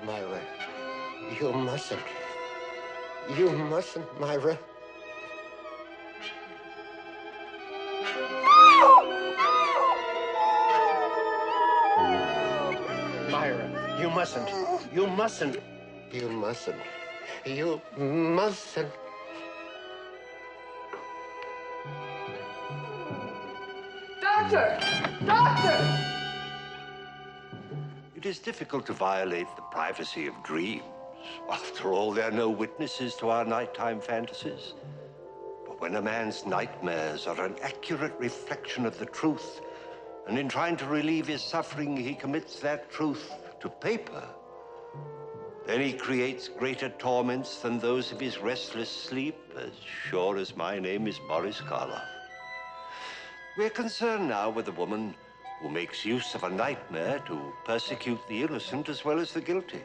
Myra, you mustn't. You mustn't, Myra. Myra, you mustn't. You mustn't. You mustn't. You mustn't. Doctor! Doctor! It is difficult to violate the privacy of dreams. After all, there are no witnesses to our nighttime fantasies. But when a man's nightmares are an accurate reflection of the truth, and in trying to relieve his suffering, he commits that truth to paper, then he creates greater torments than those of his restless sleep, as sure as my name is Boris Karloff. We're concerned now with a woman who makes use of a nightmare to persecute the innocent as well as the guilty.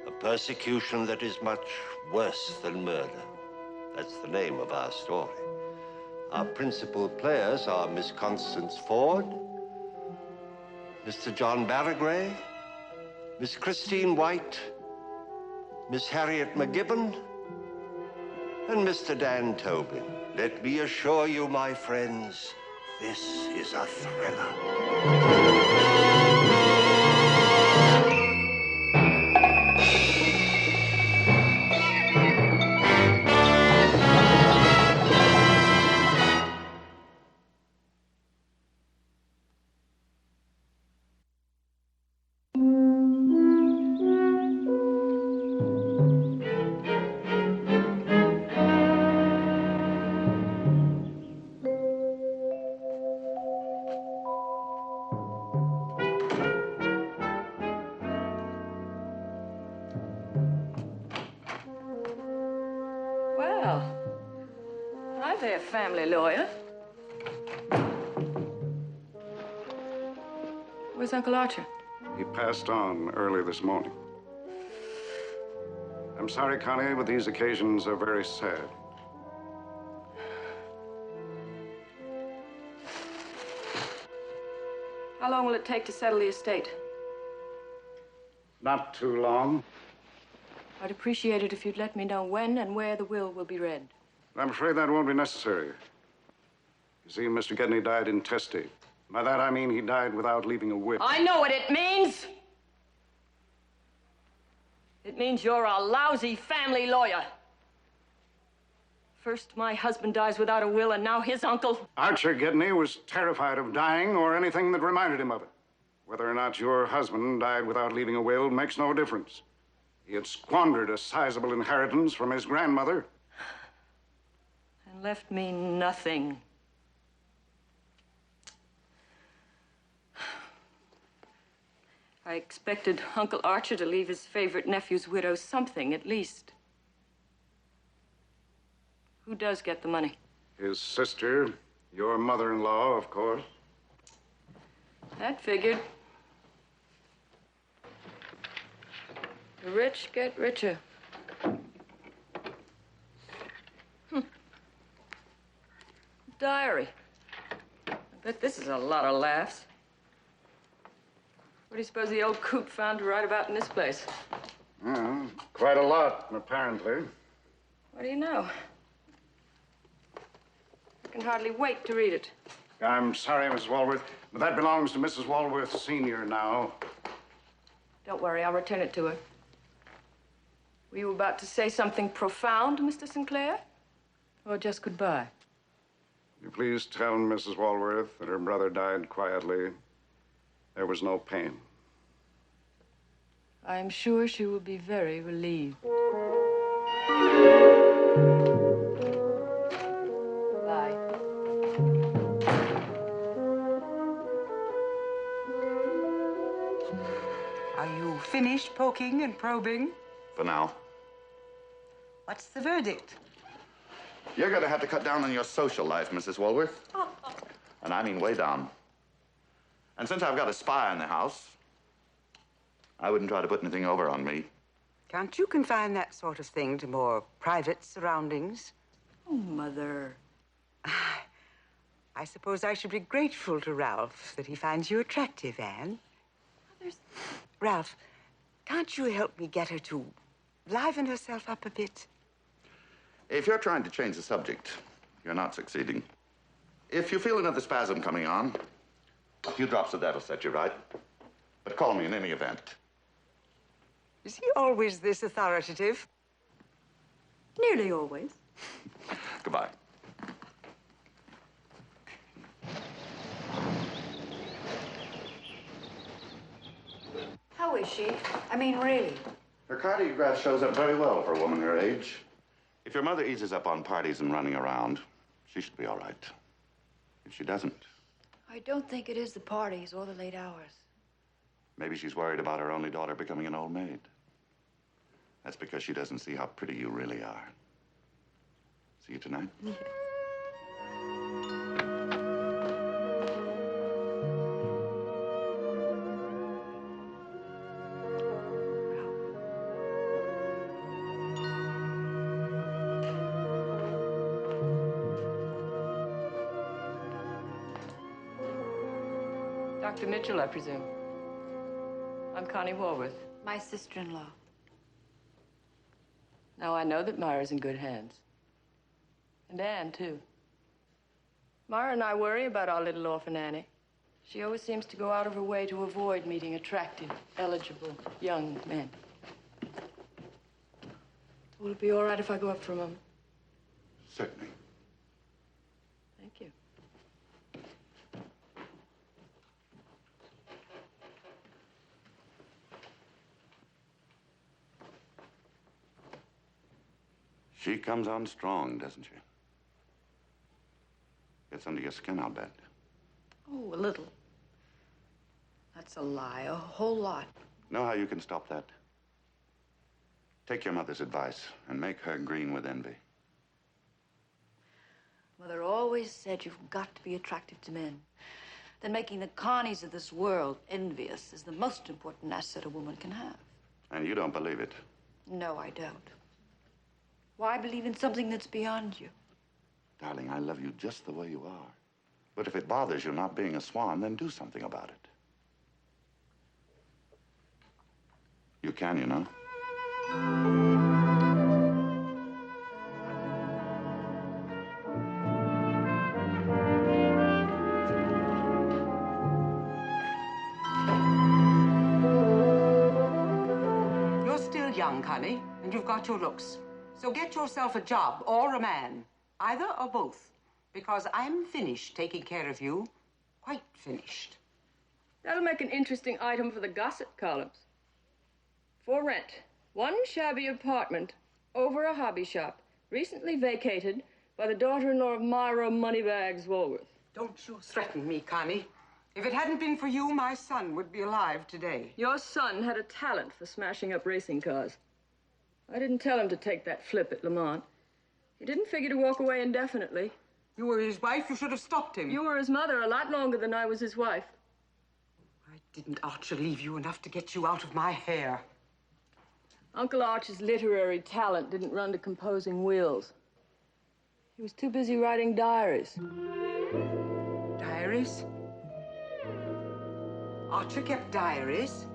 A persecution that is much worse than murder. That's the name of our story. Our principal players are Miss Constance Ford, Mr. John Barragray, Miss Christine White, Miss Harriet McGibbon, and Mr. Dan Tobin. Let me assure you, my friends, this is a thriller. Family lawyer. Where's Uncle Archer? He passed on early this morning. I'm sorry, Connie, but these occasions are very sad. How long will it take to settle the estate? Not too long. I'd appreciate it if you'd let me know when and where the will be read. I'm afraid that won't be necessary. You see, Mr. Gedney died intestate. By that, I mean he died without leaving a will. I know what it means. It means you're a lousy family lawyer. First, my husband dies without a will, and now his uncle. Archer Gedney was terrified of dying or anything that reminded him of it. Whether or not your husband died without leaving a will makes no difference. He had squandered a sizable inheritance from his grandmother. And left me nothing. I expected Uncle Archer to leave his favorite nephew's widow something, at least. Who does get the money? His sister, your mother-in-law, of course. That figured. The rich get richer. Diary. I bet this is a lot of laughs. What do you suppose the old coot found to write about in this place? Well, quite a lot, apparently. What do you know? I can hardly wait to read it. I'm sorry, Mrs. Walworth, but that belongs to Mrs. Walworth Sr. now. Don't worry, I'll return it to her. Were you about to say something profound, Mr. Sinclair? Or just goodbye? Will you please tell Mrs. Walworth that her brother died quietly. There was no pain. I'm sure she will be very relieved. Bye. Are you finished poking and probing? For now. What's the verdict? You're going to have to cut down on your social life, Mrs. Walworth. And I mean way down. And since I've got a spy in the house, I wouldn't try to put anything over on me. Can't you confine that sort of thing to more private surroundings? Oh, Mother. I suppose I should be grateful to Ralph that he finds you attractive, Anne. Mother's... Ralph, Can't you help me get her to liven herself up a bit? If you're trying to change the subject, you're not succeeding. If you feel another spasm coming on, a few drops of that'll set you right. But call me in any event. Is he always this authoritative? Nearly always. Goodbye. How is she? I mean, really? Her cardiograph shows up very well for a woman her age. If your mother eases up on parties and running around, she should be all right. If she doesn't, I don't think it is the parties or the late hours. maybe she's worried about her only daughter becoming an old maid. That's because she doesn't see how pretty you really are. See you tonight? Yeah. Dr. Mitchell, I presume. I'm Connie Walworth. My sister-in-law. Now, I know that Myra's in good hands. And Anne, too. Myra and I worry about our little orphan Annie. She always seems to go out of her way to avoid meeting attractive, eligible young men. Will it be all right if I go up for a moment? Certainly. Thank you. She comes on strong, doesn't she? Gets under your skin, I'll bet. Oh, a little. That's a lie, a whole lot. Know how you can stop that? Take your mother's advice and make her green with envy. Mother always said you've got to be attractive to men. That making the Connies of this world envious is the most important asset a woman can have. And you don't believe it. No, I don't. Why believe in something that's beyond you? Darling, I love you just the way you are. But if it bothers you not being a swan, then do something about it. You can, you know. You're still young, Connie, and you've got your looks. So get yourself a job or a man, either or both, because I'm finished taking care of you, quite finished. That'll make an interesting item for the gossip columns. For rent, one shabby apartment over a hobby shop, recently vacated by the daughter-in-law of Myra Moneybags Walworth. Don't you threaten me, Connie. If it hadn't been for you, my son would be alive today. Your son had a talent for smashing up racing cars. I didn't tell him to take that flip at Le Mans. He didn't figure to walk away indefinitely. You were his wife. You should have stopped him. You were his mother a lot longer than I was his wife. Why didn't Archer leave you enough to get you out of my hair? Uncle Arch's literary talent didn't run to composing wills. He was too busy writing diaries. Diaries? Archer kept diaries?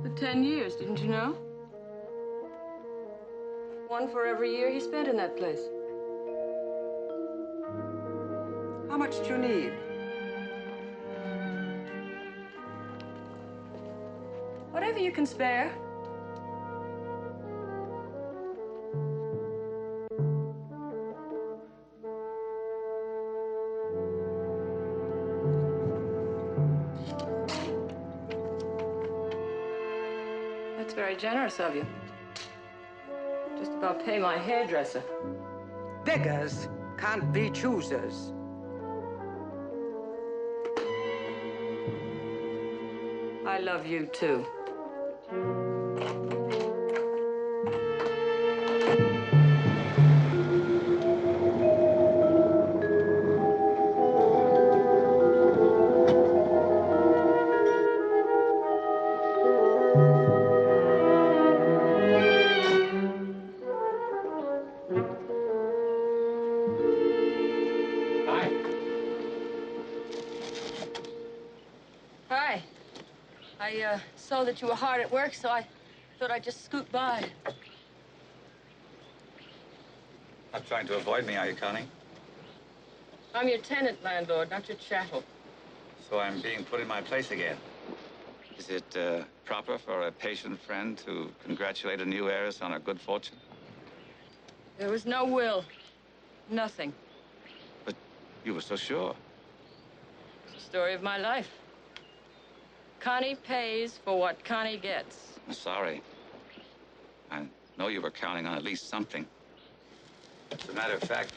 For 10 years, didn't you know? One for every year he spent in that place. How much do you need? Whatever you can spare. That's very generous of you. Just about pay my hairdresser. Beggars can't be choosers. I love you, too. I saw that you were hard at work, so I thought I'd just scoot by. Not trying to avoid me, are you, Connie? I'm your tenant, landlord, not your chattel. So I'm being put in my place again. Is it proper for a patient friend to congratulate a new heiress on her good fortune? There was no will. Nothing. But you were so sure. It's the story of my life. Connie pays for what Connie gets. I'm sorry. I know you were counting on at least something. As a matter of fact,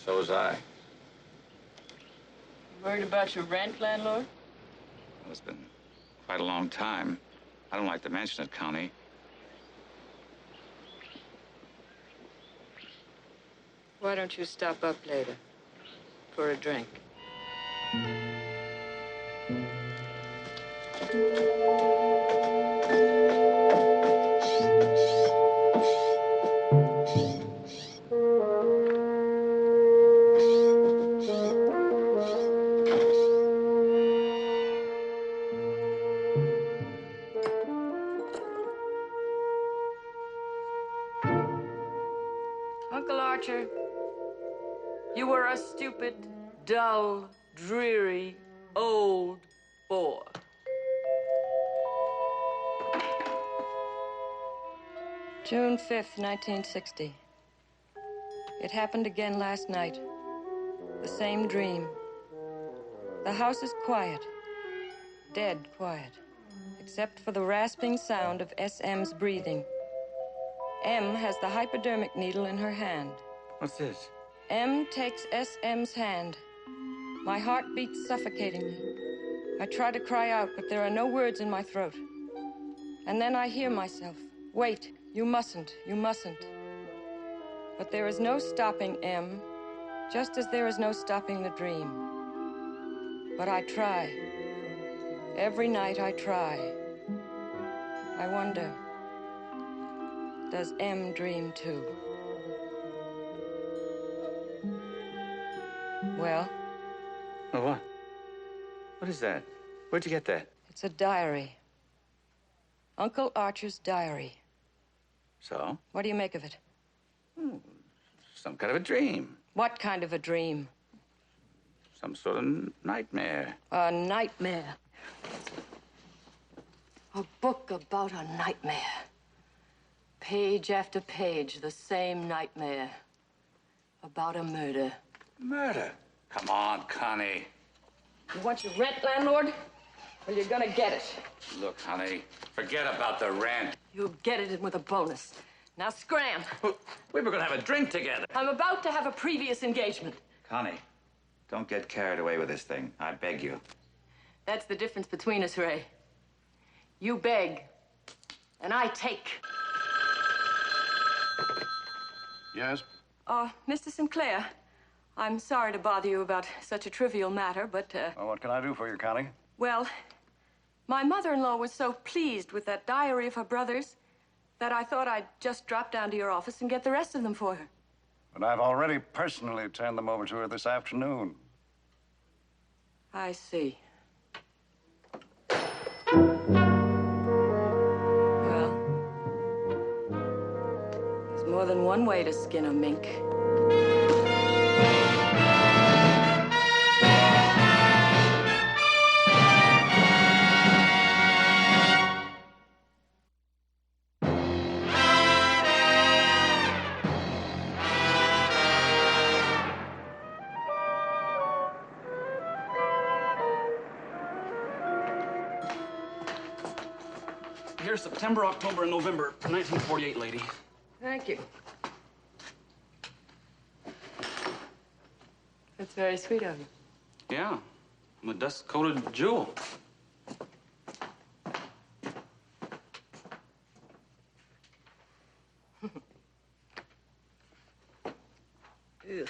so was I. You worried about your rent, landlord? Well, it's been quite a long time. I don't like to mention it, Connie. Why don't you stop up later for a drink? Uncle Archer, you were a stupid, dull, dreary, old bore. June 5th, 1960. It happened again last night. The same dream. The house is quiet. Dead quiet. Except for the rasping sound of SM's breathing. M has the hypodermic needle in her hand. What's this? M takes SM's hand. My heart beats suffocatingly. I try to cry out, but there are no words in my throat. And then I hear myself. Wait, you mustn't, you mustn't. But there is no stopping M, just as there is no stopping the dream. But I try. Every night I try. I wonder, does M dream too? Well? Oh, what? What is that? Where'd you get that? It's a diary. Uncle Archer's diary. So? What do you make of it? Some kind of a dream. What kind of a dream? Some sort of nightmare. A nightmare. A book about a nightmare. Page after page, the same nightmare. About a murder. Murder? Come on, Connie. You want your rent, landlord? Well, you're gonna get it. Look, honey, forget about the rent. You'll get it with a bonus. Now scram. We were gonna have a drink together. I'm about to have a previous engagement. Connie, don't get carried away with this thing. I beg you. That's the difference between us, Ray. You beg, and I take. Yes? Mr. Sinclair, I'm sorry to bother you about such a trivial matter, but, Well, what can I do for you, Connie? well, my mother-in-law was so pleased with that diary of her brother's that I thought I'd just drop down to your office and get the rest of them for her. But I've already personally turned them over to her this afternoon. I see. Well, there's more than one way to skin a mink. Here's September, October, and November, 1948, lady. Thank you. That's very sweet of you. Yeah, I'm a dust-coated jewel. Ugh.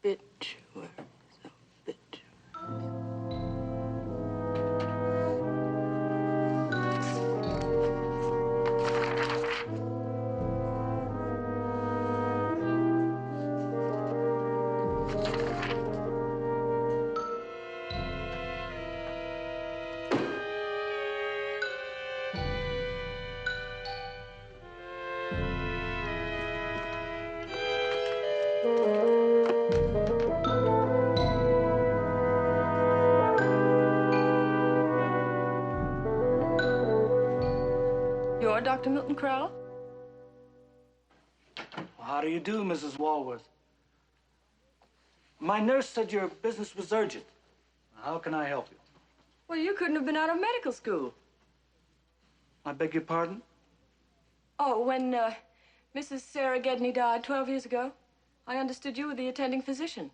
Obituary. Dr. Milton Crowell? Well, how do you do, Mrs. Walworth? My nurse said your business was urgent. How can I help you? Well, you couldn't have been out of medical school. I beg your pardon? Oh, when Mrs. Sarah Gedney died 12 years ago, I understood you were the attending physician.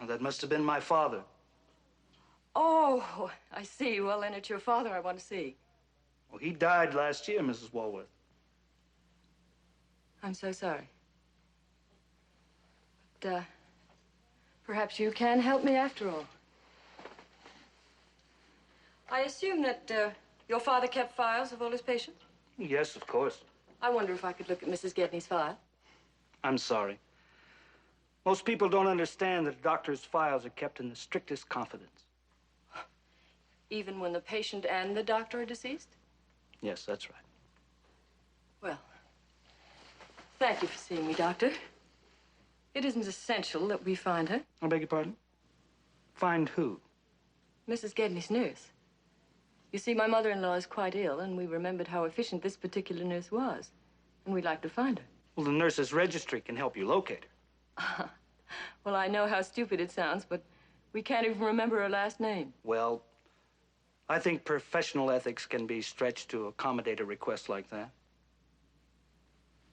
Well, that must have been my father. Oh, I see. Well, then it's your father I want to see. Well, he died last year, Mrs. Walworth. I'm so sorry. But, perhaps you can help me after all. I assume that, your father kept files of all his patients? Yes, of course. I wonder if I could look at Mrs. Gedney's file. I'm sorry. Most people don't understand that a doctor's files are kept in the strictest confidence. Even when the patient and the doctor are deceased? Yes, that's right. Well, thank you for seeing me, Doctor. It isn't essential that we find her. I beg your pardon? Find who? Mrs. Gedney's nurse. You see, my mother-in-law is quite ill, and we remembered how efficient this particular nurse was. And we'd like to find her. Well, the nurse's registry can help you locate her. Well, I know how stupid it sounds, but we can't even remember her last name. Well, I think professional ethics can be stretched to accommodate a request like that.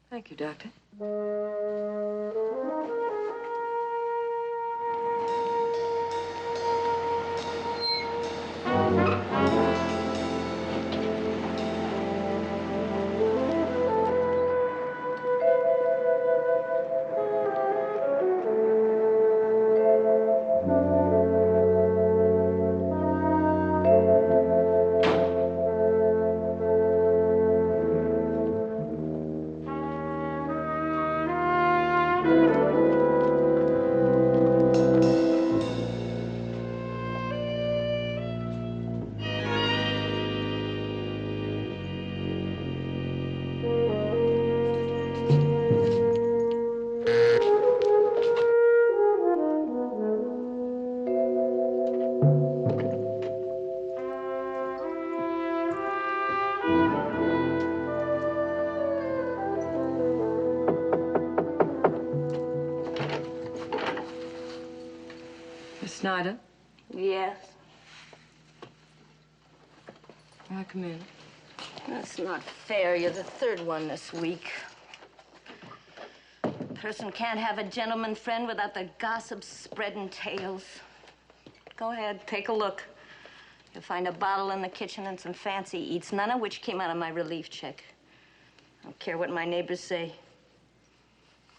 Thank you, Doctor. Snyder? Yes. May I come in? That's not fair. You're the third one this week. A person can't have a gentleman friend without the gossip spreading tales. Go ahead, take a look. You'll find a bottle in the kitchen and some fancy eats, none of which came out of my relief check. I don't care what my neighbors say.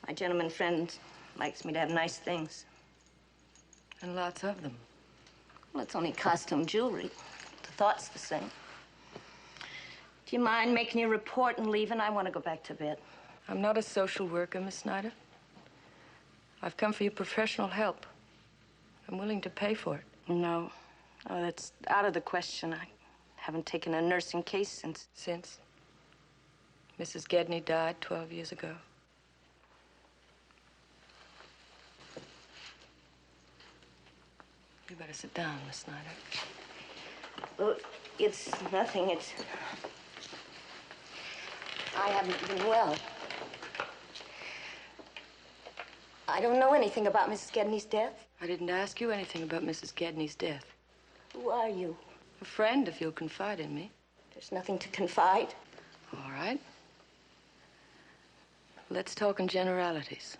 My gentleman friend likes me to have nice things. And lots of them. Well, it's only costume jewelry. The thought's the same. Do you mind making your report and leaving? I want to go back to bed. I'm not a social worker, Miss Snyder. I've come for your professional help. I'm willing to pay for it. No. Oh, that's out of the question. I haven't taken a nursing case since... Since? Mrs. Gedney died 12 years ago. You better sit down, Miss Snyder. Well, it's nothing. It's... I haven't been well. I don't know anything about Mrs. Gedney's death. I didn't ask you anything about Mrs. Gedney's death. Who are you? A friend, if you'll confide in me. There's nothing to confide. All right. Let's talk in generalities.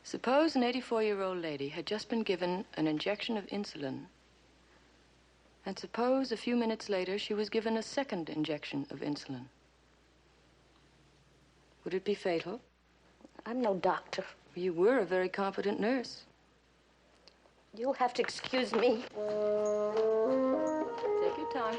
Suppose an 84-year-old lady had just been given an injection of insulin, and suppose a few minutes later she was given a second injection of insulin. Would it be fatal? I'm no doctor. You were a very competent nurse. You'll have to excuse me. Take your time.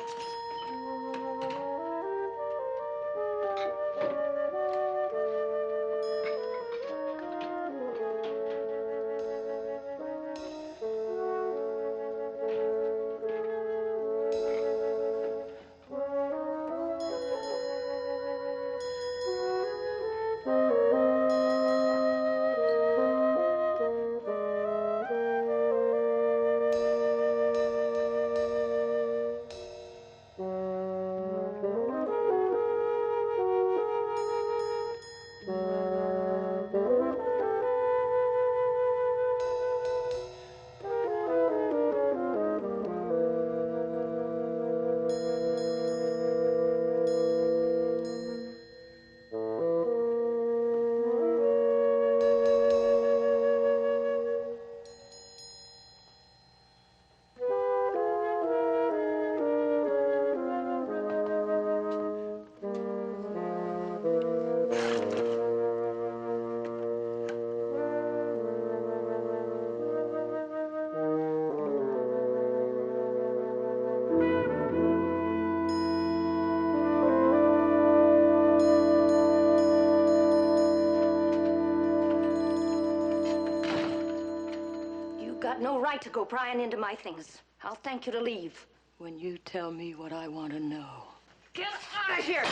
got no right to go prying into my things. I'll thank you to leave. When you tell me what I want to know. Get out of here!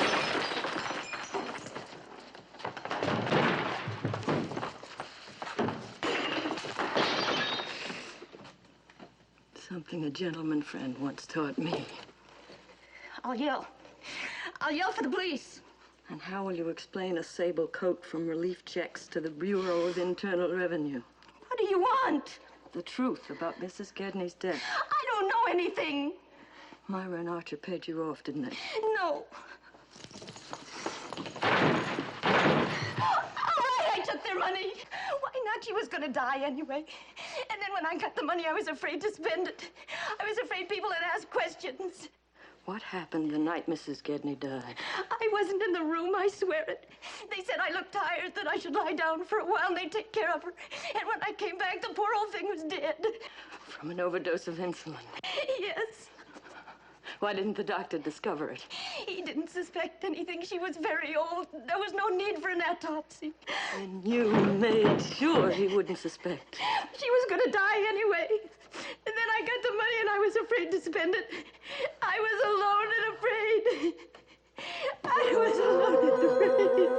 Something a gentleman friend once taught me. I'll yell. I'll yell for the police. And how will you explain a sable coat from relief checks to the Bureau of Internal Revenue? What do you want? The truth about Mrs. Gedney's death. I don't know anything. Myra and Archer paid you off, didn't they? No. All right, I took their money. Why not? She was going to die anyway. And then when I got the money, I was afraid to spend it. I was afraid people would ask questions. What happened the night Mrs. Gedney died? I wasn't in the room, I swear it. They said I looked tired, that I should lie down for a while, and they'd take care of her. And when I came back, the poor old thing was dead. From an overdose of insulin? Yes. Why didn't the doctor discover it? He didn't suspect anything. She was very old. There was no need for an autopsy. And you made sure he wouldn't suspect. She was going to die anyway. And then I got the money and I was afraid to spend it. I was alone and afraid. I was alone and afraid.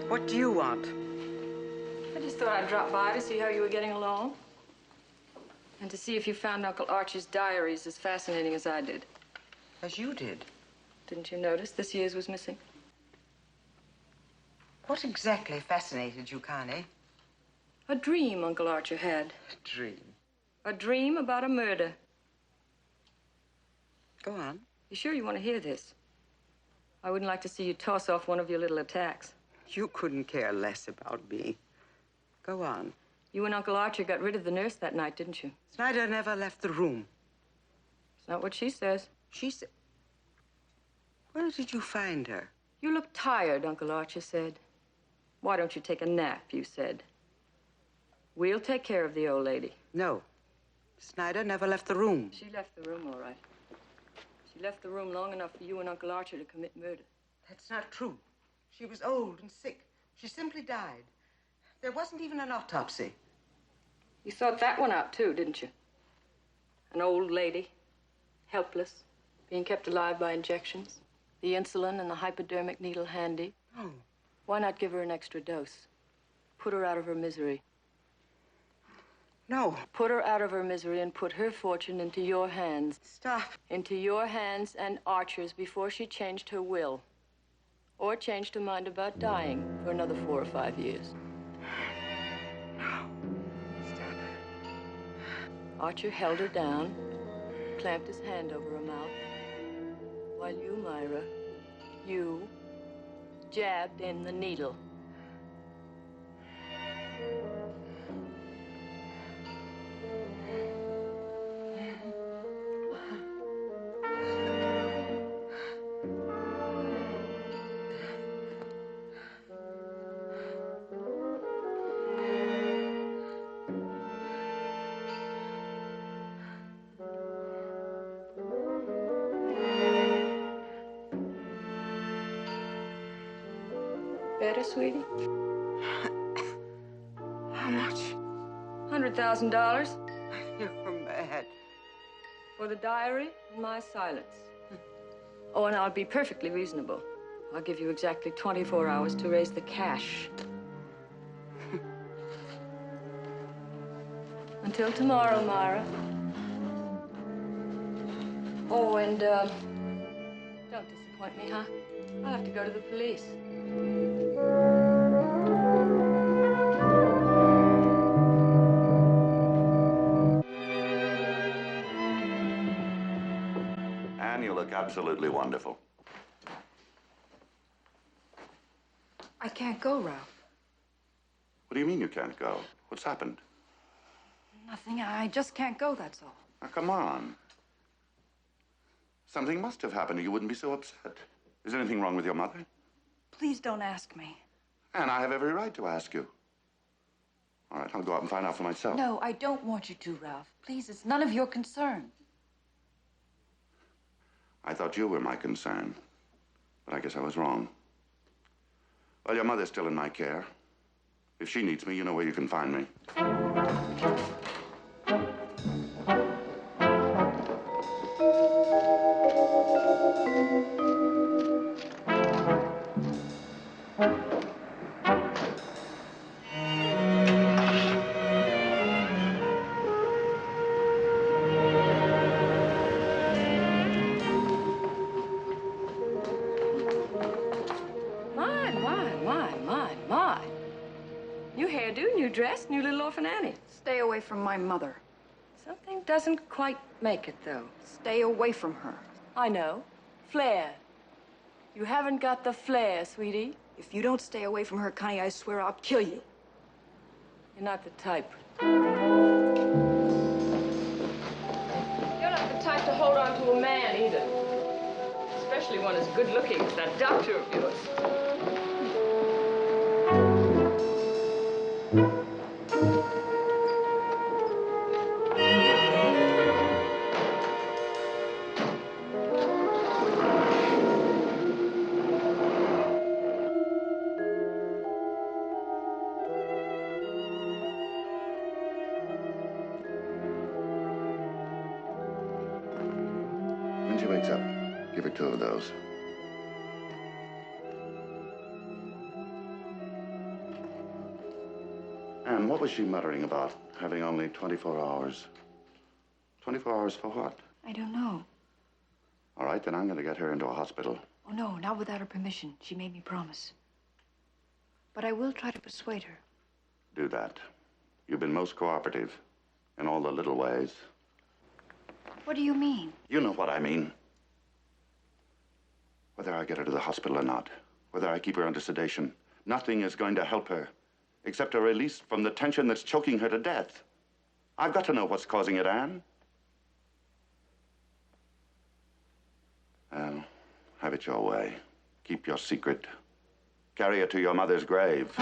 What do you want? I just thought I'd drop by to see how you were getting along. And to see if you found Uncle Archie's diaries as fascinating as I did. As you did. Didn't you notice this year's was missing? What exactly fascinated you, Connie? A dream Uncle Archer had. A dream? A dream about a murder. Go on. You sure you want to hear this? I wouldn't like to see you toss off one of your little attacks. You couldn't care less about me. Go on. You and Uncle Archer got rid of the nurse that night, didn't you? Snyder never left the room. It's not what she says. She said... Where did you find her? You look tired, Uncle Archer said. Why don't you take a nap, you said. We'll take care of the old lady. No. Snyder never left the room. She left the room, all right. She left the room long enough for you and Uncle Archer to commit murder. That's not true. She was old and sick. She simply died. There wasn't even an autopsy. You thought that one out, too, didn't you? An old lady, helpless, being kept alive by injections, the insulin and the hypodermic needle handy. Oh. Why not give her an extra dose? Put her out of her misery. No. Put her out of her misery and put her fortune into your hands. Stop. Into your hands and Archer's before she changed her will. Or changed her mind about dying for another 4 or 5 years. No. Stop. Archer held her down, clamped his hand over her mouth, while you, Myra, you jabbed in the needle. Better, sweetie? How much? $100,000 You're mad. for the diary and my silence. Oh, and I'll be perfectly reasonable. I'll give you exactly 24 hours to raise the cash. Until tomorrow, Myra. Oh, and, don't disappoint me, huh? I'll have to go to the police. Anne, you look absolutely wonderful. I can't go, Ralph. What do you mean you can't go? What's happened? Nothing. I just can't go, that's all. Now, come on. Something must have happened or you wouldn't be so upset. Is anything wrong with your mother? Please don't ask me. And I have every right to ask you. All right, I'll go out and find out for myself. No, I don't want you to, Ralph. Please, it's none of your concern. I thought you were my concern, but I guess I was wrong. Well, your mother's still in my care. If she needs me, you know where you can find me. Dress, new little orphan Annie. Stay away from my mother. Something doesn't quite make it, though. Stay away from her. I know. Flair. You haven't got the flair, sweetie. If you don't stay away from her, Connie, I swear I'll kill you. You're not the type. You're not the type to hold on to a man, either. Especially one as good-looking as that doctor of yours. When she wakes up, give her 2 of those. And what was she muttering about, having only 24 hours? 24 hours for what? I don't know. All right, then I'm going to get her into a hospital. Oh, no, not without her permission. She made me promise. But I will try to persuade her. Do that. You've been most cooperative in all the little ways. What do you mean? You know what I mean. Whether I get her to the hospital or not, whether I keep her under sedation, nothing is going to help her except a release from the tension that's choking her to death. I've got to know what's causing it, Anne. Well, have it your way. Keep your secret. Carry it to your mother's grave.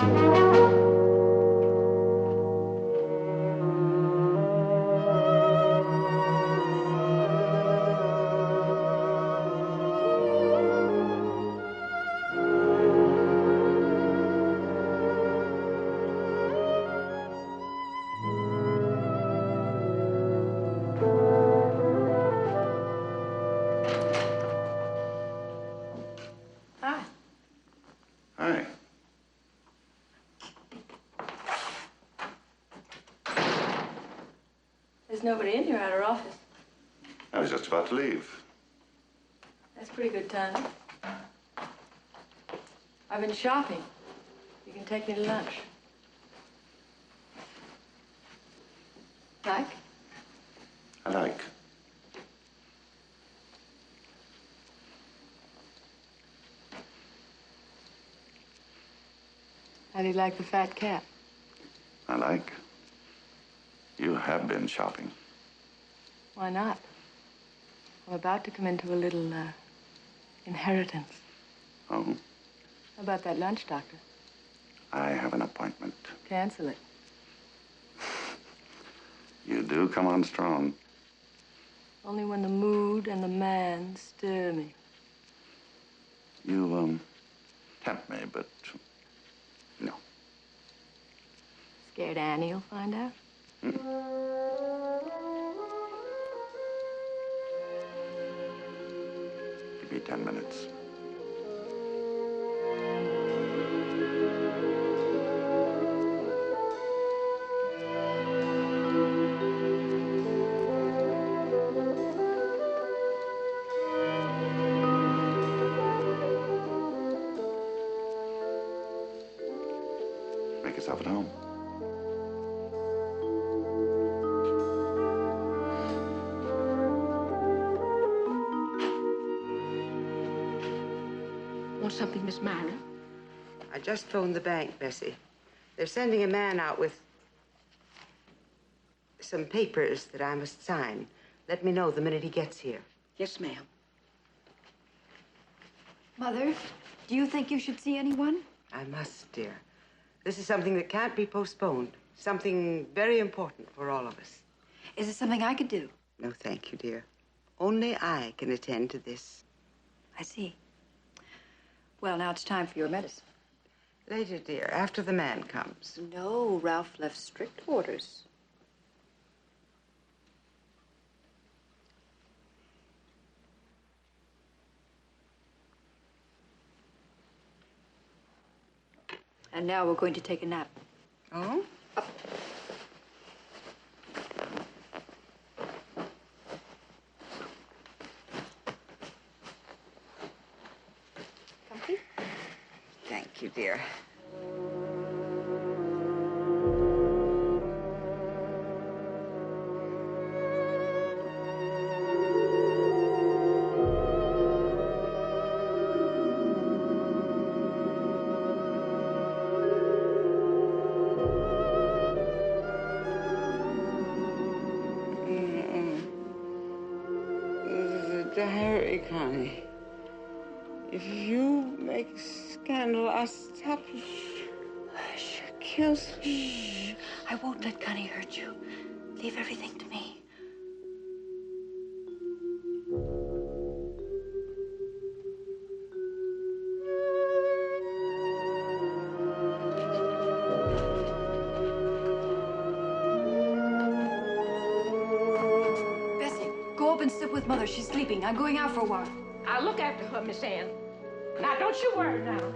There's nobody in here at our office. I was just about to leave. That's pretty good timing. I've been shopping. You can take me to lunch. Like? I like. How do you like the fat cat? I like. You have been shopping. Why not? I'm about to come into a little, inheritance. Oh? How about that lunch, Doctor? I have an appointment. Cancel it. You do come on strong. Only when the mood and the man stir me. You, tempt me, but no. Scared Annie will find out? Mm. Give me 10 minutes. Make yourself at home. Want something, Miss Myra? I just phoned the bank, Bessie. They're sending a man out with some papers that I must sign. Let me know the minute he gets here. Yes, ma'am. Mother, do you think you should see anyone? I must, dear. This is something that can't be postponed. Something very important for all of us. Is it something I could do? No, thank you, dear. Only I can attend to this. I see. Well, now it's time for your medicine. Later, dear, after the man comes. No, Ralph left strict orders. And now we're going to take a nap. Oh? Up. Comfy? Thank you, dear. Diary, Connie. If you make scandal, I'll stop you. She kills me. Shh. I won't let Connie hurt you. Leave everything to me. And sit with Mother. She's sleeping. I'm going out for a while. I'll look after her, Miss Anne. Now, don't you worry now.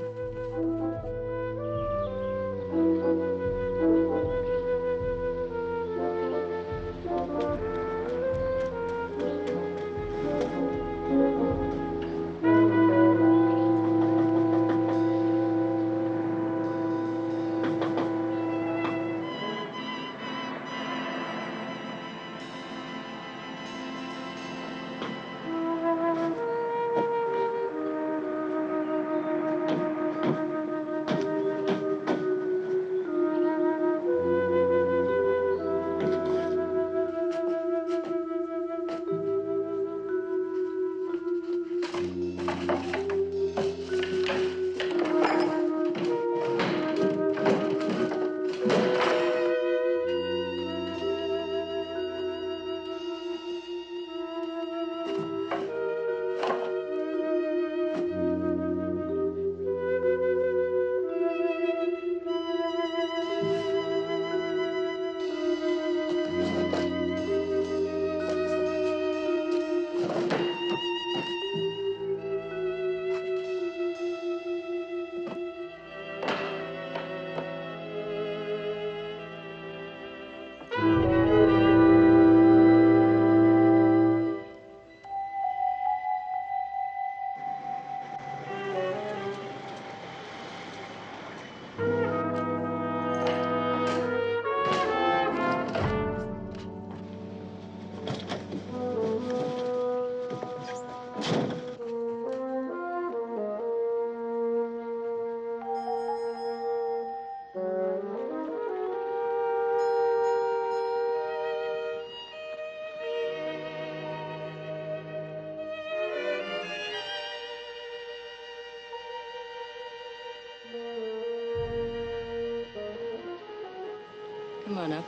Come on up.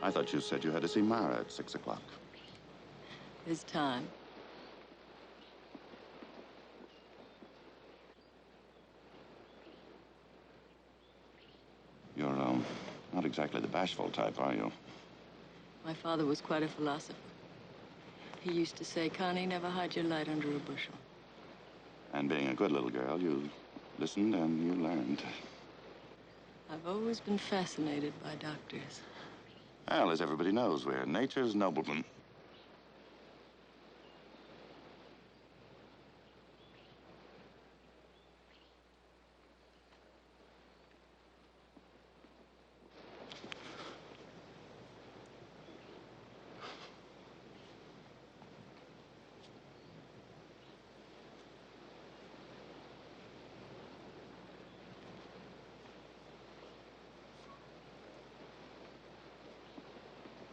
I thought you said you had to see Myra at 6 o'clock. There's time. You're, not exactly the bashful type, are you? My father was quite a philosopher. He used to say, Connie, never hide your light under a bushel. And being a good little girl, you listened and you learned. I've always been fascinated by doctors. Well, as everybody knows, we're nature's noblemen.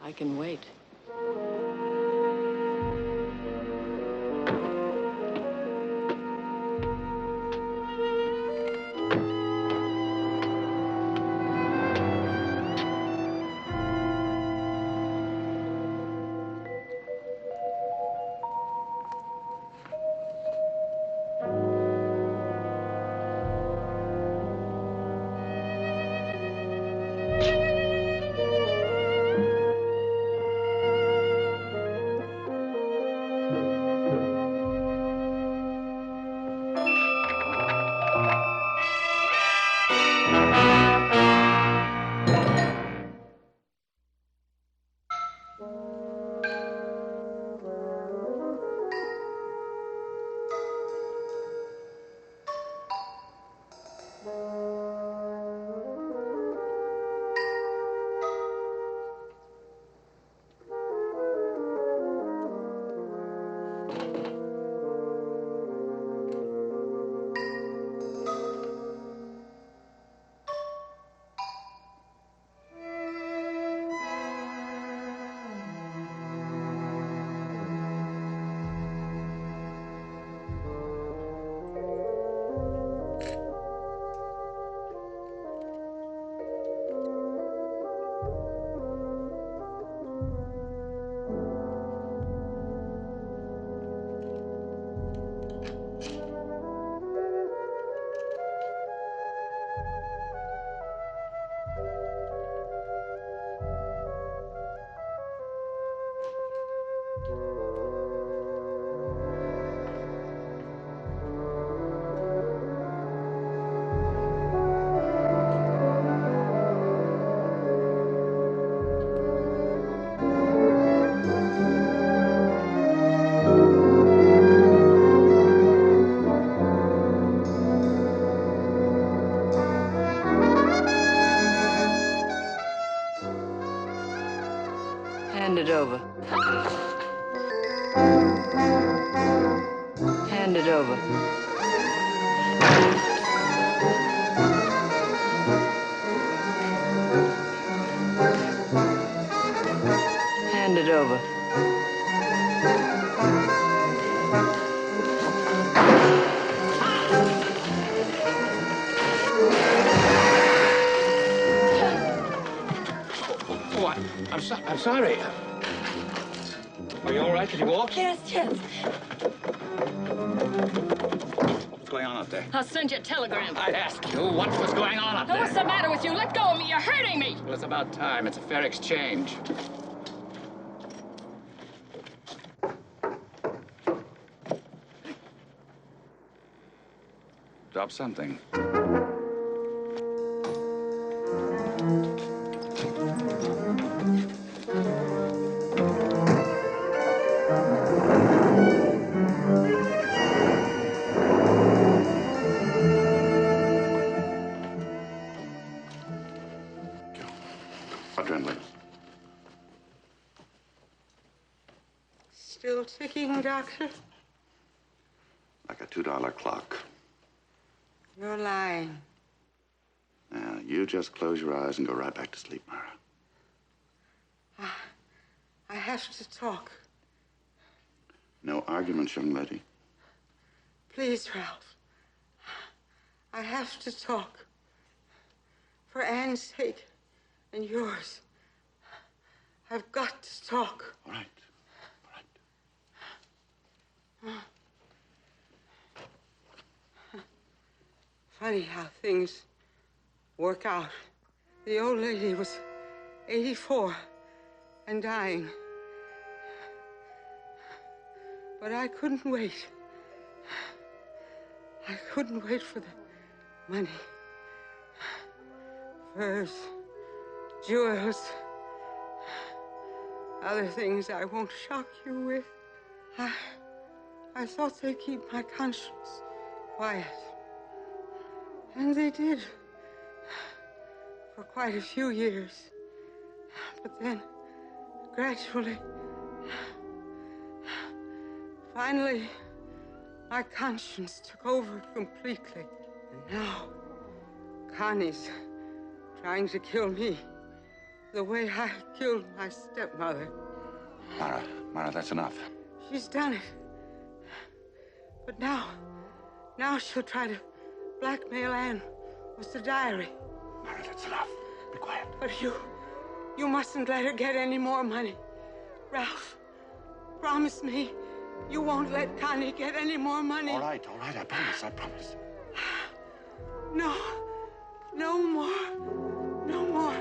I can wait. Hand it over. Hand it over. Hand it over. I'm sorry. Are you all right? Can you walk? Yes, yes. What's going on up there? I'll send you a telegram. I asked you what was going on up there. What's the matter with you? Let go of me. You're hurting me. Well, it's about time. It's a fair exchange. Drop something. Adrenaline. Still ticking, Doctor? Like a $2 clock. You're lying. Now, you just close your eyes and go right back to sleep, Myra. I have to talk. No arguments, young lady. Please, Ralph. I have to talk. For Anne's sake and yours. I've got to talk. All right. Funny how things work out. The old lady was 84 and dying. But I couldn't wait. I couldn't wait for the money. Furs, jewels, other things I won't shock you with. I thought they'd keep my conscience quiet. And they did. For quite a few years. But then, gradually, finally, my conscience took over completely. And now, Connie's trying to kill me. The way I killed my stepmother. Mara, that's enough. She's done it. But now she'll try to blackmail Anne with the diary. Mara, that's enough. Be quiet. But you mustn't let her get any more money. Ralph, promise me you won't let Connie get any more money. All right, I promise. No more. No more.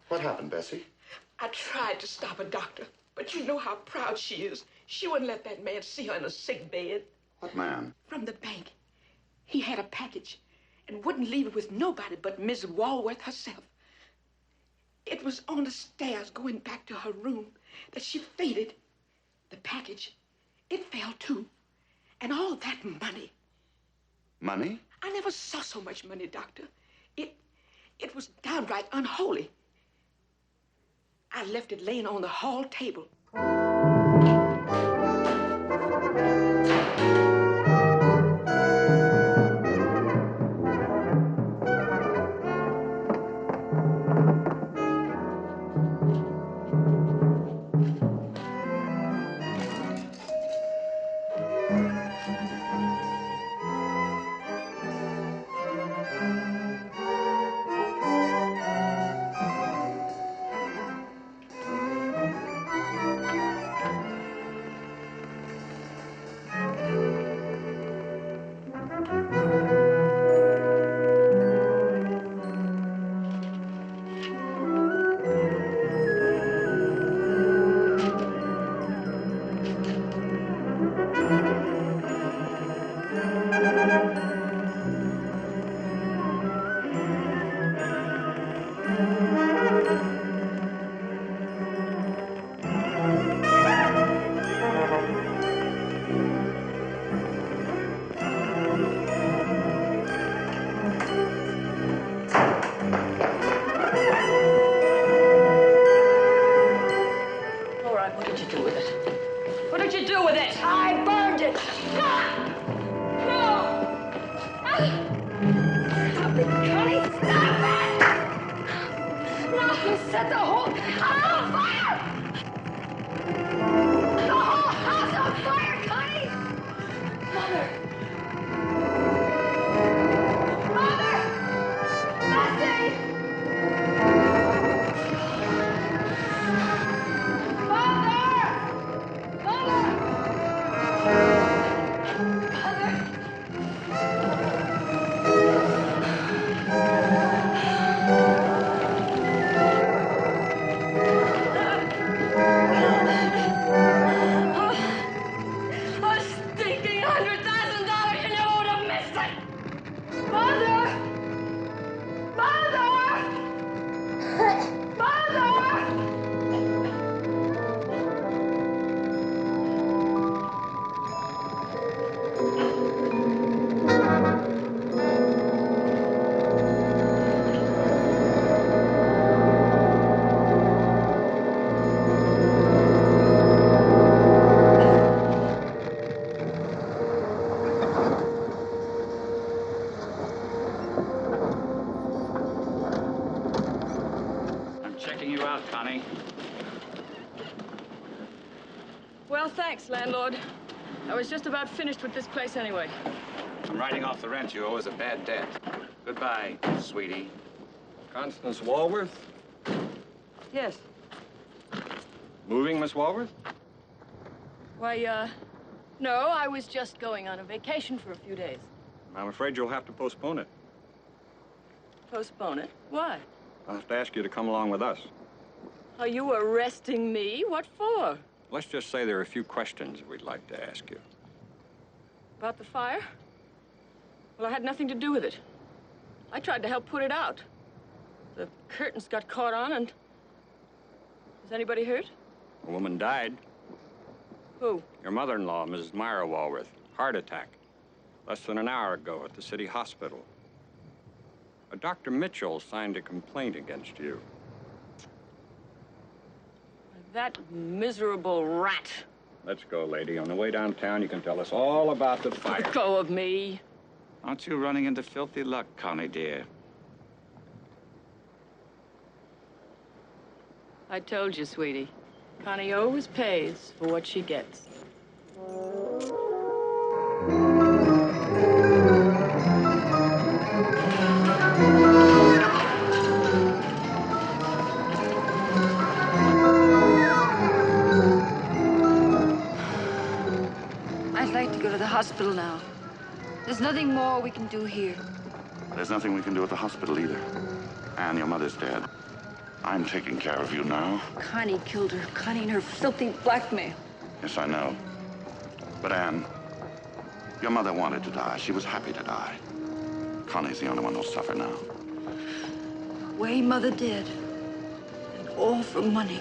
What happened, Bessie? I tried to stop her, Doctor, but you know how proud she is. She wouldn't let that man see her in a sick bed. What man? From the bank. He had a package and wouldn't leave it with nobody but Miss Walworth herself. It was on the stairs going back to her room that she fainted. The package, it fell too. And all that money. Money? I never saw so much money, Doctor. It was downright unholy. I left it laying on the hall table. Well, thanks, landlord. I was just about finished with this place anyway. I'm writing off the rent you owe as a bad debt. Goodbye, sweetie. Constance Walworth? Yes. Moving, Miss Walworth? Why, no, I was just going on a vacation for a few days. I'm afraid you'll have to postpone it. Postpone it? Why? I'll have to ask you to come along with us. Are you arresting me? What for? Let's just say there are a few questions we'd like to ask you. About the fire? Well, I had nothing to do with it. I tried to help put it out. The curtains got caught on and... Is anybody hurt? A woman died. Who? Your mother-in-law, Mrs. Myra Walworth. Heart attack. Less than an hour ago at the city hospital. Dr. Mitchell signed a complaint against you. That miserable rat. Let's go, lady. On the way downtown, you can tell us all about the fire. Let go of me. Aren't you running into filthy luck, Connie, dear? I told you, sweetie. Connie always pays for what she gets. I'd like to go to the hospital now. There's nothing more we can do here. There's nothing we can do at the hospital either. Anne, your mother's dead. I'm taking care of you now. Connie killed her. Connie and her filthy blackmail. Yes, I know. But Anne, your mother wanted to die. She was happy to die. Connie's the only one who'll suffer now. The way Mother did. And all for money.